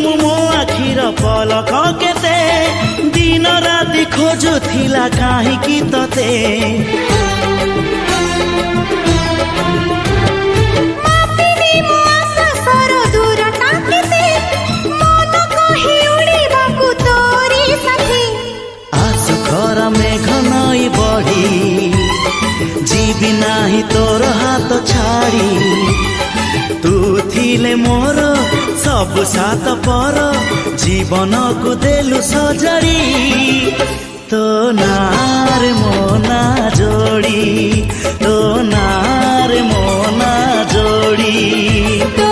मो आखिर पलक केते दिन राति खोजुथिला काहींकि तते मेघ नई बढ़ी जीवी नाही तोर हाथ छाड़ी तू थिले मोर सब सात पर जीवन को देलु सजड़ी तो नार मोना जोड़ी तो नार मोना जोड़ी।